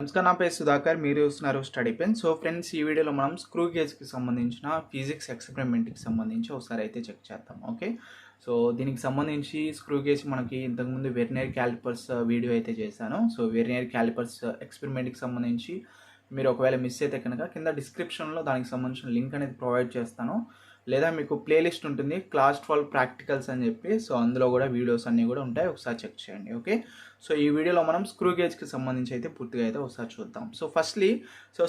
నమస్కారం, నా పేరు సుధాకర్. మీరు చూస్తున్నారు స్టడీ పెన్. సో ఫ్రెండ్స్, ఈ వీడియోలో మనం స్క్రూ గేజ్కి సంబంధించిన ఫిజిక్స్ ఎక్స్పెరిమెంట్కి సంబంధించి ఒకసారి అయితే చెక్ చేద్దాం. ఓకే, సో దీనికి సంబంధించి స్క్రూ గేజ్ మనకి ఇంతకుముందు వెర్నియర్ క్యాలిపర్స్ వీడియో అయితే చేశాను. సో వెర్నియర్ క్యాలిపర్స్ ఎక్స్పెరిమెంట్కి సంబంధించి మీరు ఒకవేళ మిస్ అయితే కనుక కింద డిస్క్రిప్షన్లో దానికి సంబంధించిన లింక్ అనేది ప్రొవైడ్ చేస్తాను, లేదా మీకు ప్లేలిస్ట్ ఉంటుంది క్లాస్ 12 ప్రాక్టికల్స్ అని చెప్పి. సో అందులో కూడా వీడియోస్ అన్నీ కూడా ఉంటాయి, ఒకసారి చెక్ చేయండి. ఓకే, సో ఈ వీడియోలో మనం స్క్రూ గేజ్కి సంబంధించి అయితే పూర్తిగా అయితే ఒకసారి చూద్దాం. So firstly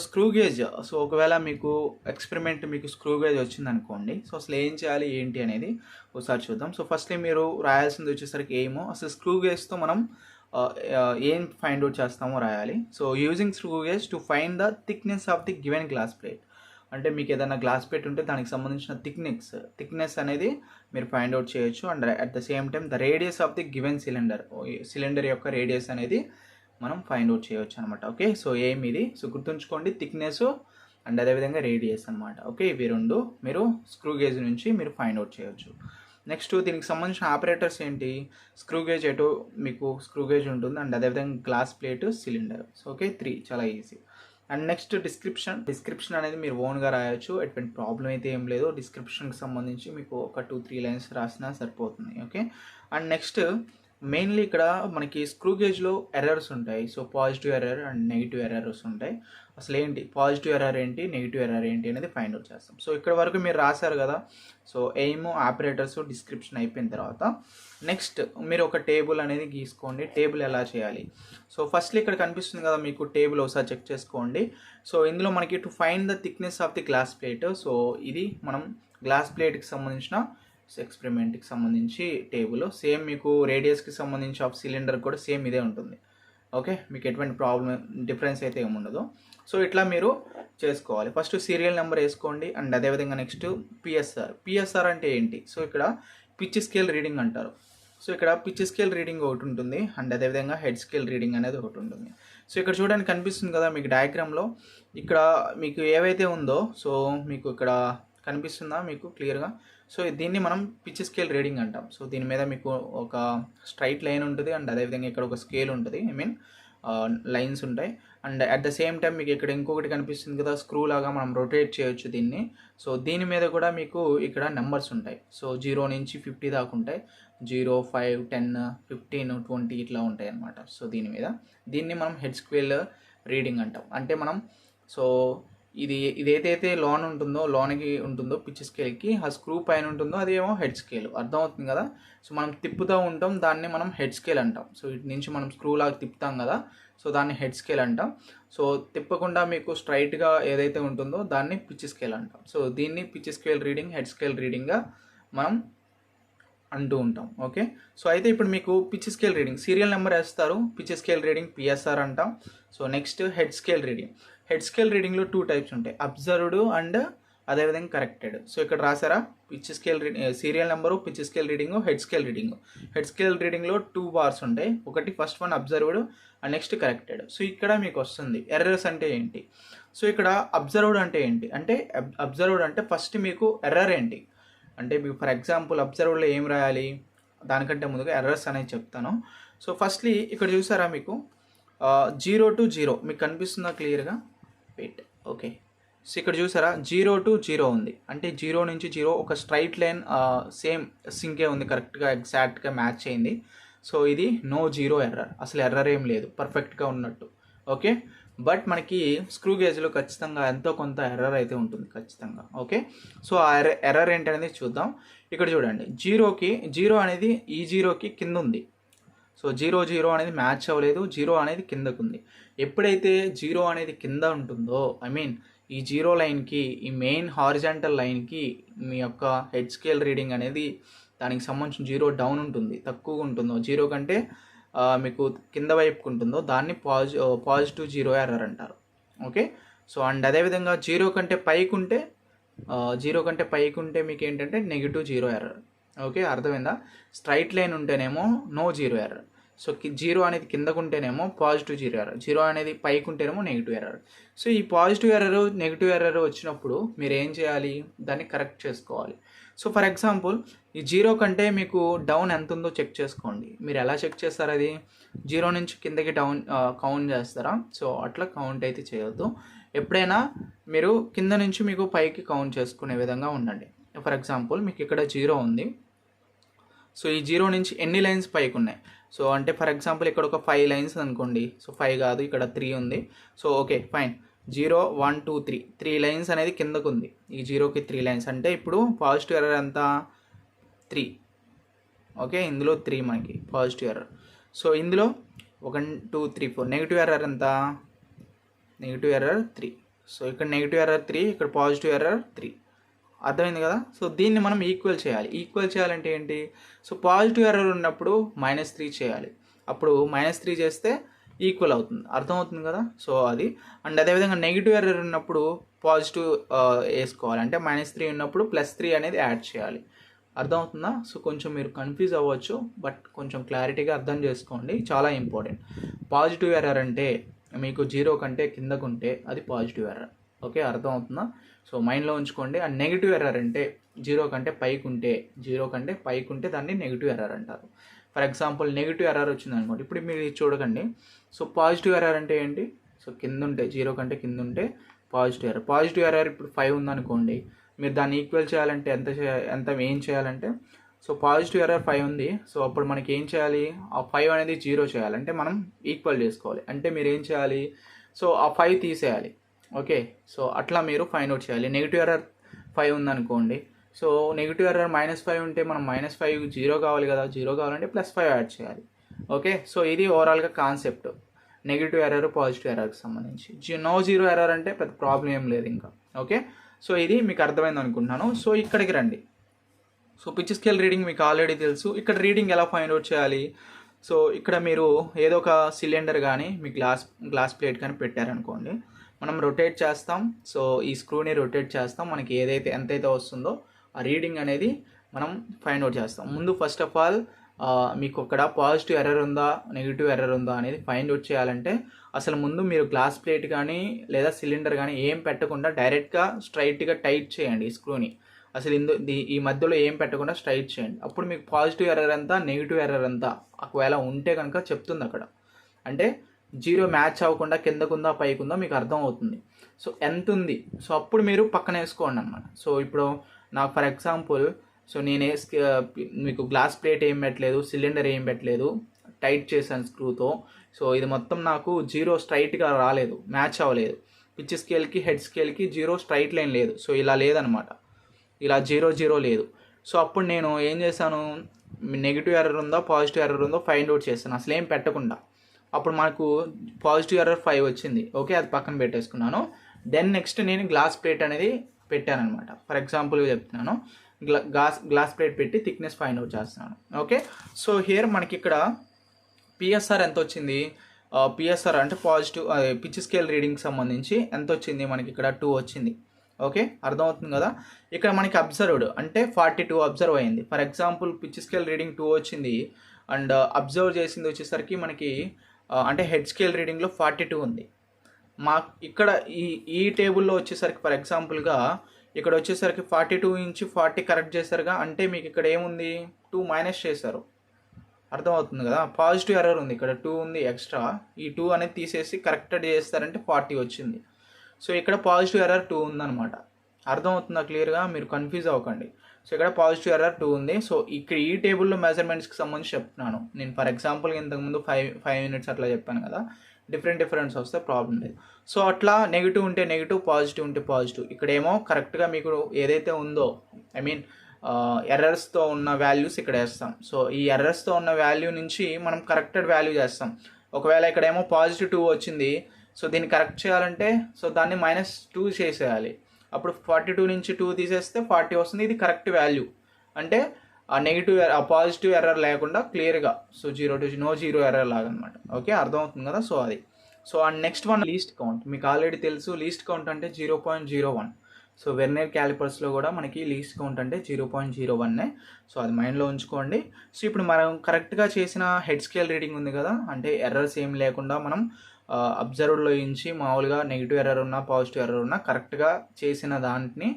screw gauge, so ఒకవేళ మీకు ఎక్స్పెరిమెంట్ మీకు స్క్రూ గేజ్ వచ్చింది అనుకోండి, సో అసలు ఏం చేయాలి ఏంటి అనేది ఒకసారి చూద్దాం. సో ఫస్ట్లీ మీరు రాయాల్సింది వచ్చేసరికి ఏమో అసలు స్క్రూ గేజ్తో మనం ఏం ఫైండ్ అవుట్ చేస్తామో రాయాలి. So using screw gauge to find the thickness of the given glass plate. అంటే మీకు ఏదైనా గ్లాస్ ప్లేట్ ఉంటే దానికి సంబంధించిన థిక్నెస్ అనేది మీరు ఫైండ్ అవుట్ చేయొచ్చు. And at the same time the radius of the given cylinder యొక్క రేడియస్ అనేది మనం ఫైండ్ అవుట్ చేయొచ్చు అనమాట. ఓకే, సో ఏం ఇది, సో గుర్తుంచుకోండి, థిక్నెస్ అండ్ అదేవిధంగా రేడియస్ అనమాట. ఓకే, ఇవి రెండు మీరు స్క్రూ గేజ్ నుంచి మీరు ఫైండ్ అవుట్ చేయొచ్చు. నెక్స్ట్ దీనికి సంబంధించిన ఆపరేటర్స్ ఏంటి, స్క్రూ గేజ్ ఎటు మీకు స్క్రూ గేజ్ ఉంటుంది, అండ్ అదేవిధంగా glass plate, cylinder. So okay, 3 చాలా ఈజీ. అండ్ నెక్స్ట్ డిస్క్రిప్షన్ అనేది మీరు ఓన్గా రాయొచ్చు, ఎటువంటి ప్రాబ్లం అయితే ఏం లేదు. డిస్క్రిప్షన్కి సంబంధించి మీకు ఒక 2-3 లైన్స్ రాసినా సరిపోతుంది. ఓకే, అండ్ నెక్స్ట్ మెయిన్లీ ఇక్కడ మనకి స్క్రూ గేజ్లో ఎర్రర్స్ ఉంటాయి. So positive error and negative errors ఉంటాయి. అసలు ఏంటి పాజిటివ్ ఎర్రర్ ఏంటి, నెగిటివ్ ఎర్రర్ ఏంటి అనేది ఫైండ్ అవుట్ చేస్తాం. సో ఇక్కడ వరకు మీరు రాశారు కదా. సో ఎయిమ్, ఆపరేటర్స్, డిస్క్రిప్షన్ అయిపోయిన తర్వాత నెక్స్ట్ మీరు ఒక టేబుల్ అనేది గీసుకోండి. టేబుల్ ఎలా చేయాలి, సో ఫస్ట్లీ ఇక్కడ కనిపిస్తుంది కదా మీకు టేబుల్, ఒకసారి చెక్ చేసుకోండి. సో ఇందులో మనకి to find the thickness of the glass plate. So ఇది మనం గ్లాస్ ప్లేట్కి సంబంధించిన ఎక్స్పెరిమెంట్కి సంబంధించి టేబుల్. సేమ్ మీకు రేడియస్కి సంబంధించి ఆఫ్ సిలిండర్ కూడా సేమ్ ఇదే ఉంటుంది. ఓకే, మీకు ఎటువంటి ప్రాబ్లం డిఫరెన్స్ అయితే ఏముండదు. సో ఇట్లా మీరు చేసుకోవాలి. ఫస్ట్ సీరియల్ నెంబర్ వేసుకోండి. అండ్ అదేవిధంగా నెక్స్ట్ పిఎస్ఆర్ అంటే ఏంటి, సో ఇక్కడ పిచ్ స్కేల్ రీడింగ్ అంటారు. సో ఇక్కడ పిచ్ స్కేల్ రీడింగ్ ఒకటి ఉంటుంది, అండ్ అదేవిధంగా హెడ్ స్కేల్ రీడింగ్ అనేది ఒకటి ఉంటుంది. సో ఇక్కడ చూడడానికి కనిపిస్తుంది కదా మీకు డయాగ్రామ్లో, ఇక్కడ మీకు ఏవైతే ఉందో సో మీకు ఇక్కడ కనిపిస్తుందా మీకు క్లియర్గా. సో దీన్ని మనం పిచ్ స్కేల్ రీడింగ్ అంటాం. సో దీని మీద మీకు ఒక స్ట్రైట్ లైన్ ఉంటుంది, అండ్ అదేవిధంగా ఇక్కడ ఒక స్కేల్ ఉంటుంది, లైన్స్ ఉంటాయి. And at the same time మీకు ఇక్కడ ఇంకొకటి కనిపిస్తుంది కదా, స్క్రూ లాగా మనం రొటేట్ చేయొచ్చు దీన్ని. సో దీని మీద కూడా మీకు ఇక్కడ నెంబర్స్ ఉంటాయి. సో 0 నుంచి 50 దాకా ఉంటాయి. 0, 5, 10, 15, 20 ఇట్లా ఉంటాయి అన్నమాట. సో దీన్ని మనం హెడ్ స్కేల్ రీడింగ్ అంటాం. అంటే మనం సో ఇది ఏదైతే లోనికి ఉంటుందో పిచ్ స్కేల్కి, ఆ స్క్రూ పైన ఉంటుందో అదేమో హెడ్ స్కేల్. అర్థమవుతుంది కదా. సో మనం తిప్పుతూ ఉంటాం, దాన్ని మనం హెడ్ స్కేల్ అంటాం. సో ఇటు నుంచి మనం స్క్రూ లాగా తిప్పుతాం కదా, సో దాన్ని హెడ్ స్కేల్ అంటాం. సో తిప్పకుండా మీకు స్ట్రైట్గా ఏదైతే ఉంటుందో దాన్ని పిచ్ స్కేల్ అంటాం. సో దీన్ని pitch scale reading, head scale రీడింగ్గా మనం అంటూ ఉంటాం. ఓకే, సో అయితే ఇప్పుడు మీకు pitch scale reading serial number వేస్తారు, పిచ్ స్కేల్ రీడింగ్ పిఎస్ఆర్ అంటాం. సో నెక్స్ట్ హెడ్ స్కేల్ రీడింగ్లో 2 టైప్స్ ఉంటాయి, అబ్జర్వ్డ్ అండ్ అదేవిధంగా కరెక్టెడ్. సో ఇక్కడ రాసారా, pitch scale serial number, pitch scale reading, head scale రీడింగ్లో 2 బార్స్ ఉంటాయి. ఒకటి first one observed and next corrected. So ఇక్కడ మీకు వస్తుంది ఎర్రర్స్ అంటే ఏంటి. సో ఇక్కడ అబ్జర్వ్డ్ అంటే ఏంటి అంటే, అబ్జర్వ్డ్ అంటే ఫస్ట్ మీకు ఎర్రర్ ఏంటి అంటే, మీకు ఫర్ ఎగ్జాంపుల్ అబ్జర్వ్డ్లో ఏం రాయాలి, దానికంటే ముందుగా ఎర్రర్స్ అనేది చెప్తాను. సో ఫస్ట్లీ ఇక్కడ చూసారా మీకు 0 to 0 మీకు కనిపిస్తుందా క్లియర్గా, వెయిట్. ఓకే, సో ఇక్కడ చూసారా 0 to 0 ఉంది. అంటే 0 నుంచి 0 ఒక స్ట్రైట్ లైన్ సేమ్ సింకే ఉంది, కరెక్ట్గా ఎగ్జాక్ట్గా మ్యాచ్ అయింది. సో ఇది నో 0 ఎర్రర్, అసలు ఎర్రర్ ఏం లేదు, పర్ఫెక్ట్గా ఉన్నట్టు. ఓకే, బట్ మనకి స్క్రూ గేజ్లో ఖచ్చితంగా ఎంతో కొంత ఎర్రర్ అయితే ఉంటుంది ఖచ్చితంగా. ఓకే, సో ఆ ఎర్రర్ ఏంటనేది చూద్దాం. ఇక్కడ చూడండి, 0 అనేది ఈ 0కి కింద ఉంది. సో 0 అనేది మ్యాచ్ అవ్వలేదు, 0 అనేది కిందకు ఉంది. ఎప్పుడైతే 0 అనేది కింద ఉంటుందో, ఈ 0 లైన్కి, ఈ మెయిన్ హారిజాంటల్ లైన్కి మీ యొక్క హెడ్ స్కేల్ రీడింగ్ అనేది దానికి సంబంధించిన 0 డౌన్ ఉంటుంది, తక్కువగా ఉంటుందో, 0 కంటే మీకు కింద వైపుకు ఉంటుందో దాన్ని పాజిటివ్ 0 ఎర్రర్ అంటారు. ఓకే, సో అండ్ అదేవిధంగా 0 కంటే పైకి ఉంటే మీకు ఏంటంటే నెగిటివ్ 0 ఎర్రర్. ఓకే, అర్థమైందా. స్ట్రైట్ లైన్ ఉంటేనేమో నో 0 ఎర్రర్, సో జీరో అనేది కిందకు ఉంటేనేమో పాజిటివ్ జీరో ఎర్రర్, జీరో అనేది పైకి ఉంటేనేమో నెగిటివ్ ఎర్రర్. సో ఈ పాజిటివ్ ఎర్రర్ నెగిటివ్ ఎర్రర్ వచ్చినప్పుడు మీరు ఏం చేయాలి, దాన్ని కరెక్ట్ చేసుకోవాలి. సో ఫర్ ఎగ్జాంపుల్ ఈ జీరో కంటే మీకు డౌన్ ఎంత ఉందో చెక్ చేసుకోండి. మీరు ఎలా చెక్ చేస్తారు, అది జీరో నుంచి కిందకి డౌన్ కౌంట్ చేస్తారా? సో అట్లా కౌంట్ అయితే చేయొద్దు. ఎప్పుడైనా మీరు కింద నుంచి మీకు పైకి కౌంట్ చేసుకునే విధంగా ఉండండి. ఫర్ ఎగ్జాంపుల్ మీకు ఇక్కడ జీరో ఉంది. సో ఈ జీరో నుంచి ఎన్ని లైన్స్ పైకి ఉన్నాయి? సో అంటే ఫర్ ఎగ్జాంపుల్ ఇక్కడ ఒక 5 లైన్స్ అనుకోండి. సో 5 కాదు, ఇక్కడ 3 ఉంది. సో ఓకే ఫైన్, 0 1 2 3 లైన్స్ అనేది కిందకు ఉంది. ఈ జీరోకి 3 లైన్స్ అంటే ఇప్పుడు పాజిటివ్ ఎర్రర్ ఎంత? 3. ఓకే, ఇందులో 3 మనకి పాజిటివ్ ఎర్రర్. సో ఇందులో 1 2 3 4 నెగిటివ్ ఎర్రర్ ఎంత? Negative error 3. సో ఇక్కడ నెగిటివ్ ఎర్రర్ 3, ఇక్కడ పాజిటివ్ ఎర్రర్ 3. అర్థమైంది కదా? సో దీన్ని మనం ఈక్వల్ చేయాలి. ఈక్వల్ చేయాలంటే ఏంటి? సో పాజిటివ్ ఎర్రర్ ఉన్నప్పుడు -3 చేయాలి. అప్పుడు -3 చేస్తే ఈక్వల్ అవుతుంది. అర్థమవుతుంది కదా? సో అది. అండ్ అదేవిధంగా నెగిటివ్ ఎర్రర్ ఉన్నప్పుడు పాజిటివ్ వేసుకోవాలి. అంటే -3 ఉన్నప్పుడు +3 అనేది యాడ్ చేయాలి. అర్థమవుతుందా? సో కొంచెం మీరు కన్ఫ్యూజ్ అవ్వచ్చు, బట్ కొంచెం క్లారిటీగా అర్థం చేసుకోండి, చాలా ఇంపార్టెంట్. పాజిటివ్ ఎర్రర్ అంటే మీకు జీరో కంటే కిందకుంటే అది పాజిటివ్ ఎర్రర్. ఓకే, అర్థమవుతుందా? సో మైండ్లో ఉంచుకోండి. అండ్ నెగిటివ్ ఎర్రర్ అంటే జీరో కంటే పైకి ఉంటే దాన్ని నెగిటివ్ ఎర్రర్ అంటారు. ఫర్ ఎగ్జాంపుల్ నెగిటివ్ ఎర్రర్ వచ్చింది అనుకోండి. ఇప్పుడు మీరు చూడకండి. సో పాజిటివ్ ఎర్రర్ అంటే ఏంటి? సో కింద ఉంటే, జీరో కంటే కింద ఉంటే పాజిటివ్ ఎర్రర్. పాజిటివ్ ఎర్రర్ ఇప్పుడు 5 ఉందనుకోండి. మీరు దాన్ని ఈక్వల్ చేయాలంటే ఎంత ఏం చేయాలంటే, సో పాజిటివ్ ఎర్రర్ 5 ఉంది. సో అప్పుడు మనకి ఏం చేయాలి, ఆ 5 అనేది 0 చేయాలంటే మనం ఈక్వల్ చేసుకోవాలి. అంటే మీరు ఏం చేయాలి, సో ఆ 5 తీసేయాలి. ఓకే, సో అట్లా మీరు ఫైండ్ అవుట్ చేయాలి. నెగిటివ్ ఎర్రర్ 5 ఉందనుకోండి. సో నెగిటివ్ ఎర్రర్ -5 ఉంటే మనం -5 జీరో కావాలి కదా, జీరో కావాలంటే +5 యాడ్ చేయాలి. ఓకే, సో ఇది ఓవరాల్గా కాన్సెప్ట్ నెగిటివ్ ఎర్రర్ పాజిటివ్ ఎర్రర్కి సంబంధించి. నో జీరో ఎర్రర్ అంటే పెద్ద ప్రాబ్లం ఏం లేదు ఇంకా. ఓకే, సో ఇది మీకు అర్థమైంది అనుకుంటున్నాను. సో ఇక్కడికి రండి. సో పిచ్ స్కేల్ రీడింగ్ మీకు ఆల్రెడీ తెలుసు. ఇక్కడ రీడింగ్ ఎలా ఫైండ్ అవుట్ చేయాలి? సో ఇక్కడ మీరు ఏదో ఒక సిలిండర్ కానీ మీ గ్లాస్ ప్లేట్ కానీ పెట్టారనుకోండి. మనం రొటేట్ చేస్తాం. సో ఈ స్క్రూని రొటేట్ చేస్తాం. మనకి ఎంతైతే వస్తుందో ఆ రీడింగ్ అనేది మనం ఫైండ్ అవుట్ చేస్తాం. ముందు ఫస్ట్ ఆఫ్ ఆల్ మీకు అక్కడ పాజిటివ్ ఎర్రర్ ఉందా, నెగిటివ్ ఎర్రర్ ఉందా అనేది ఫైండ్ అవుట్ చేయాలంటే అసలు ముందు మీరు గ్లాస్ ప్లేట్ కానీ లేదా సిలిండర్ కానీ ఏం పెట్టకుండా డైరెక్ట్గా స్ట్రైట్గా టైట్ చేయండి ఈ స్క్రూని. అసలు ఈ మధ్యలో ఏం పెట్టకుండా స్ట్రైట్ చేయండి. అప్పుడు మీకు పాజిటివ్ ఎర్రర్ ఎంత, నెగిటివ్ ఎర్రర్ ఎంత ఒకవేళ ఉంటే కనుక చెప్తుంది అక్కడ. అంటే జీరో మ్యాచ్ అవ్వకుండా కిందకుందా పైకుందా మీకు అర్థం అవుతుంది. సో ఎంత ఉంది, సో అప్పుడు మీరు పక్కన వేసుకోండి అన్నమాట. సో ఇప్పుడు నాకు ఫర్ ఎగ్జాంపుల్, సో నేను మీకు గ్లాస్ ప్లేట్ ఏం పెట్టలేదు, సిలిండర్ ఏం పెట్టలేదు, టైట్ చేశాను స్క్రూతో. సో ఇది మొత్తం నాకు జీరో స్ట్రైట్గా రాలేదు, మ్యాచ్ అవ్వలేదు. పిచ్ స్కేల్కి హెడ్ స్కేల్కి జీరో స్ట్రైట్ లైన్ లేదు. సో ఇలా లేదనమాట, ఇలా 0 0 లేదు. సో అప్పుడు నేను ఏం చేశాను, నెగిటివ్ ఎర్రర్ ఉందో పాజిటివ్ ఎర్రర్ ఉందో ఫైండ్ అవుట్ చేస్తాను అసలు ఏం పెట్టకుండా. అప్పుడు మనకు పాజిటివ్ ఎర్రర్ 5 వచ్చింది. ఓకే, అది పక్కన పెట్టేసుకున్నాను. దెన్ నెక్స్ట్ నేను గ్లాస్ ప్లేట్ అనేది పెట్టాను అనమాట. ఫర్ ఎగ్జాంపుల్గా చెప్తున్నాను, గ్లాస్ ప్లేట్ పెట్టి థిక్నెస్ ఫైండ్ అవుట్ చేస్తున్నాను. ఓకే, సో హియర్ మనకి ఇక్కడ పిఎస్ఆర్ ఎంత వచ్చింది, పిఎస్ఆర్ అంటే పాజిటివ్ పిచ్ స్కేల్ రీడింగ్కి సంబంధించి ఎంత వచ్చింది, మనకి ఇక్కడ 2 వచ్చింది. ఓకే, అర్థమవుతుంది కదా? ఇక్కడ మనకి అబ్జర్వ్డ్ అంటే 42 అబ్జర్వ్ అయింది. For example pitch scale reading 2 వచ్చింది అండ్ అబ్జర్వ్ చేసింది వచ్చేసరికి మనకి అంటే హెడ్ స్కేల్ రీడింగ్లో 42 ఉంది. ఇక్కడ ఈ టేబుల్లో వచ్చేసరికి ఫర్ ఎగ్జాంపుల్గా ఇక్కడ వచ్చేసరికి 42 నుంచి 40 కరెక్ట్ చేశారుగా, అంటే మీకు ఇక్కడ ఏముంది 2 మైనస్ చేశారు. అర్థమవుతుంది కదా? పాజిటివ్ ఎర్రర్ ఉంది, ఇక్కడ 2 ఉంది ఎక్స్ట్రా. ఈ 2 అనేది తీసేసి కరెక్టెడ్ చేస్తారంటే 40 వచ్చింది. సో ఇక్కడ పాజిటివ్ ఎర్రర్ 2 ఉందన్నమాట. అర్థమవుతుందా క్లియర్గా? మీరు కన్ఫ్యూజ్ అవ్వకండి. సో ఇక్కడ పాజిటివ్ ఎర్రర్ 2 ఉంది. సో ఇక్కడ ఈ టేబుల్లో మెజర్మెంట్స్కి సంబంధించి చెప్తున్నాను నేను. ఫర్ ఎగ్జాంపుల్ ఇంతకుముందు 5 యూనిట్స్ అట్లా చెప్పాను కదా, డిఫరెన్స్ వస్తే ప్రాబ్లం లేదు. సో అట్లా నెగిటివ్ ఉంటే నెగిటివ్, పాజిటివ్ ఉంటే పాజిటివ్. ఇక్కడేమో కరెక్ట్గా మీకు ఏదైతే ఉందో ఐ మీన్ ఎర్రర్స్తో ఉన్న వాల్యూస్ ఇక్కడ వేస్తాం. సో ఈ ఎర్రర్స్తో ఉన్న వాల్యూ నుంచి మనం కరెక్టెడ్ వాల్యూ చేస్తాం. ఒకవేళ ఇక్కడేమో పాజిటివ్ 2 వచ్చింది, సో దీన్ని కరెక్ట్ చేయాలంటే సో దాన్ని -2 చేసేయాలి. అప్పుడు 42 నుంచి 2 తీసేస్తే 40 వస్తుంది. ఇది కరెక్ట్ వాల్యూ అంటే ఆ నెగిటివ్ పాజిటివ్ ఎర్రర్ లేకుండా క్లియర్గా, so 0 to no zero error లాగా అనమాట. ఓకే, అర్థమవుతుంది కదా? సో అది. So and next one least count. మీకు ఆల్రెడీ తెలుసు లీస్ట్ కౌంట్ అంటే 0.01. సో వెర్నియర్ క్యాలిపర్స్లో కూడా మనకి లీస్ట్ కౌంట్ అంటే 0.01. సో అది మైండ్లో ఉంచుకోండి. సో ఇప్పుడు మనం కరెక్ట్గా చేసిన హెడ్ స్కేల్ రీడింగ్ ఉంది కదా, అంటే ఎర్రర్స్ ఏం లేకుండా మనం అబ్జర్వ్డ్లో ఇచ్చి మామూలుగా నెగిటివ్ ఎర్రర్ ఉన్నా పాజిటివ్ ఎర్రర్ ఉన్నా కరెక్ట్గా చేసిన దాన్ని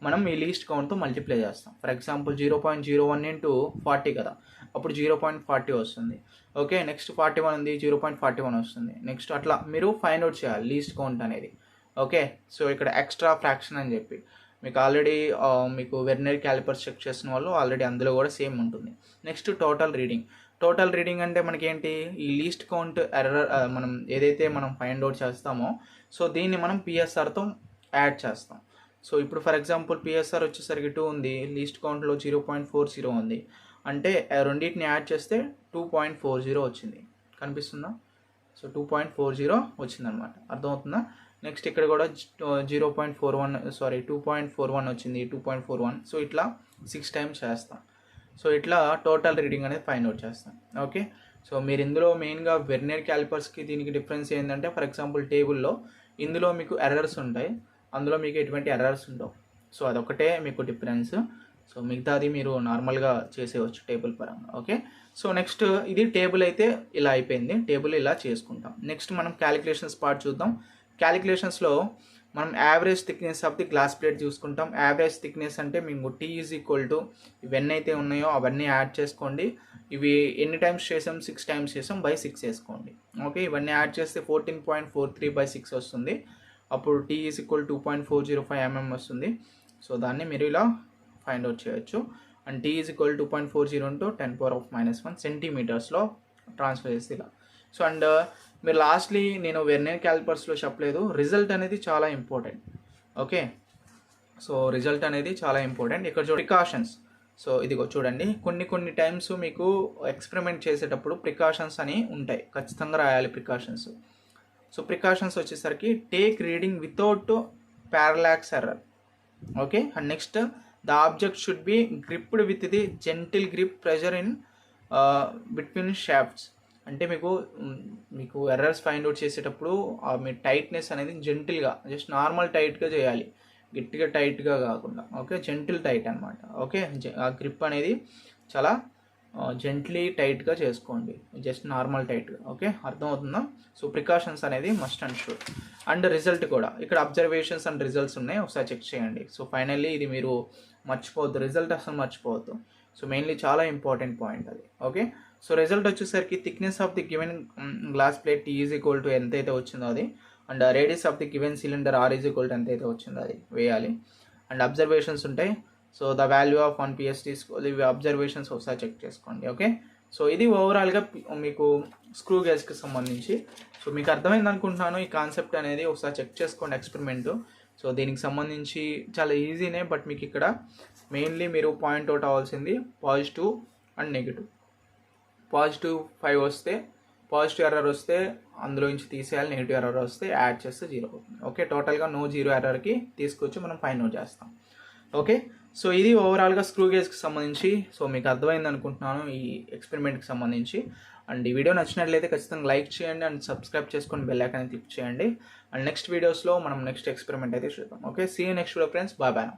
మనం ఈ లీస్ట్ కౌంట్తో మల్టిప్లై చేస్తాం. ఫర్ ఎగ్జాంపుల్ 0.01 ఇంటూ 40 కదా, అప్పుడు 0.40 వస్తుంది. ఓకే, నెక్స్ట్ 41 ఉంది, 0.41 వస్తుంది. నెక్స్ట్ అట్లా మీరు ఫైండ్ అవుట్ చేయాలి లీస్ట్ కౌంట్ అనేది. ఓకే, సో ఇక్కడ ఎక్స్ట్రా ఫ్రాక్షన్ అని చెప్పి మీకు ఆల్రెడీ మీకు వెర్నియర్ క్యాలిపర్స్ చెక్ చేసిన వాళ్ళు ఆల్రెడీ అందులో కూడా సేమ్ ఉంటుంది. నెక్స్ట్ టోటల్ రీడింగ్ అంటే మనకి ఏంటి, ఈ లీస్ట్ కౌంట్ ఎర్రర్ మనం ఏదైతే మనం ఫైండ్ అవుట్ చేస్తామో సో దీన్ని మనం పిఎస్ఆర్తో యాడ్ చేస్తాం. సో ఇప్పుడు ఫర్ ఎగ్జాంపుల్ పిఎస్ఆర్ వచ్చేసరికి 2 ఉంది, లీస్ట్ కౌంట్లో 0.40 ఉంది, అంటే రెండింటిని యాడ్ చేస్తే 2.40 వచ్చింది. కనిపిస్తుందా? సో 2.40 వచ్చిందనమాట, అర్థమవుతుందా? నెక్స్ట్ ఇక్కడ కూడా 2.41 వచ్చింది, 2.41. సో ఇట్లా 6 టైమ్స్ చేస్తాం. సో ఇట్లా టోటల్ రీడింగ్ అనేది ఫైండ్ అవుట్ చేస్తాం. ఓకే, సో మీరు ఇందులో మెయిన్గా వెర్నియర్ క్యాలిపర్స్కి దీనికి డిఫరెన్స్ ఏంటంటే, ఫర్ ఎగ్జాంపుల్ టేబుల్లో ఇందులో మీకు ఎర్రర్స్ ఉంటాయి, అందులో మీకు ఎటువంటి ఎర్రర్స్ ఉండవు. సో అదొకటే మీకు డిఫరెన్స్. సో మిగతాది మీరు నార్మల్గా చేసేవచ్చు టేబుల్ పరంగా. ఓకే, సో నెక్స్ట్ ఇది టేబుల్ అయితే ఇలా అయిపోయింది, టేబుల్ ఇలా చేసుకుంటాం. నెక్స్ట్ మనం క్యాలిక్యులేషన్స్ పార్ట్ చూద్దాం. క్యాలిక్యులేషన్స్లో మనం average thickness of the glass plate చూసుకుంటాం. యావరేజ్ థిక్నెస్ అంటే మీకు T = ఇవన్నీ అయితే ఉన్నాయో అవన్నీ యాడ్ చేసుకోండి. ఇవి ఎన్ని టైమ్స్ చేసాం, 6 టైమ్స్ చేసాం, బై 6 వేసుకోండి. ఓకే, ఇవన్నీ యాడ్ చేస్తే 14.43/6 వస్తుంది. అప్పుడు T = 2.405 mm వస్తుంది. సో దాన్ని మీరు ఇలా ఫైండ్ అవుట్ చేయొచ్చు. అండ్ T = 2.40 into 10⁻⁻1 సెంటీమీటర్స్లో ట్రాన్స్ఫర్ చేస్తే ఇలా. సో అండ్ మీరు లాస్ట్లీ నేను వెర్నియర్ క్యాలిపర్స్లో చెప్పలేదు, రిజల్ట్ అనేది చాలా ఇంపార్టెంట్. ఓకే, సో రిజల్ట్ అనేది చాలా ఇంపార్టెంట్. ఇక్కడ ప్రికాషన్స్. సో ఇదిగో చూడండి, కొన్ని టైమ్స్ మీకు ఎక్స్పెరిమెంట్ చేసేటప్పుడు ప్రికాషన్స్ అని ఉంటాయి, ఖచ్చితంగా రాయాలి ప్రికాషన్స్. సో ప్రికాషన్స్ వచ్చేసరికి take reading without parallax error. Okay, and next the object should be gripped with the gentle grip pressure in between shafts. అంటే మీకు ఎర్రర్స్ ఫైండ్ అవుట్ చేసేటప్పుడు మీ టైట్నెస్ అనేది జెంటిల్గా, జస్ట్ నార్మల్ టైట్గా చేయాలి, గట్టిగా టైట్గా కాకుండా. ఓకే, జెంటిల్ టైట్ అనమాట. ఓకే, ఆ గ్రిప్ అనేది చాలా జెంట్లీ టైట్గా చేసుకోండి, జస్ట్ నార్మల్ టైట్గా. ఓకే, అర్థమవుతుందా? సో ప్రికాషన్స్ అనేది must and sure. And result కూడా ఇక్కడ అబ్జర్వేషన్స్ అండ్ రిజల్ట్స్ ఉన్నాయి, ఒకసారి చెక్ చేయండి. సో ఫైనల్లీ ఇది మీరు మర్చిపోవద్దు, రిజల్ట్ అసలు మర్చిపోవద్దు. సో మెయిన్లీ చాలా ఇంపార్టెంట్ పాయింట్ అది. ఓకే, సో రిజల్ట్ వచ్చేసరికి thickness of the given glass plate T = ఎంతైతే వచ్చిందో అది, and radius of the given cylinder R = ఎంతైతే వచ్చిందో అది వేయాలి. అండ్ అబ్జర్వేషన్స్ ఉంటాయి. So the value of 1 PST ఇవి అబ్జర్వేషన్స్ ఒకసారి చెక్ చేసుకోండి. ఓకే, సో ఇది ఓవరాల్గా మీకు స్క్రూ గేజ్కి సంబంధించి. సో మీకు అర్థమైంది అనుకుంటున్నాను ఈ కాన్సెప్ట్ అనేది, ఒకసారి చెక్ చేసుకోండి ఎక్స్పెరిమెంట్. సో దీనికి సంబంధించి చాలా ఈజీనే, బట్ మీకు ఇక్కడ మెయిన్లీ మీరు పాయింట్ అవుట్ అవ్వాల్సింది పాజిటివ్ అండ్ నెగిటివ్. పాజిటివ్ 5 వస్తే, పాజిటివ్ ఎర్రర్ వస్తే అందులో నుంచి తీసేయాలి, నెగిటివ్ ఎర్రర్ వస్తే యాడ్ చేస్తే 0 అవుతుంది. ఓకే, టోటల్గా నో 0 ఎర్రర్కి తీసుకొచ్చి మనం ఫైండ్ అవుట్ చేస్తాం. ఓకే, సో ఇది ఓవరాల్గా స్క్రూ గేజ్కి సంబంధించి. సో మీకు అర్థమైంది అనుకుంటున్నాను ఈ ఎక్స్పెరిమెంట్కి సంబంధించి. అండ్ ఈ వీడియో నచ్చినట్లయితే ఖచ్చితంగా లైక్ చేయండి అండ్ సబ్స్క్రైబ్ చేసుకొని బెల్ ఐకాన్ క్లిక్ చేయండి. అండ్ నెక్స్ట్ వీడియోస్లో మనం నెక్స్ట్ ఎక్స్పెరిమెంట్ అయితే చూద్దాం. Okay, see you next video friends, bye bye.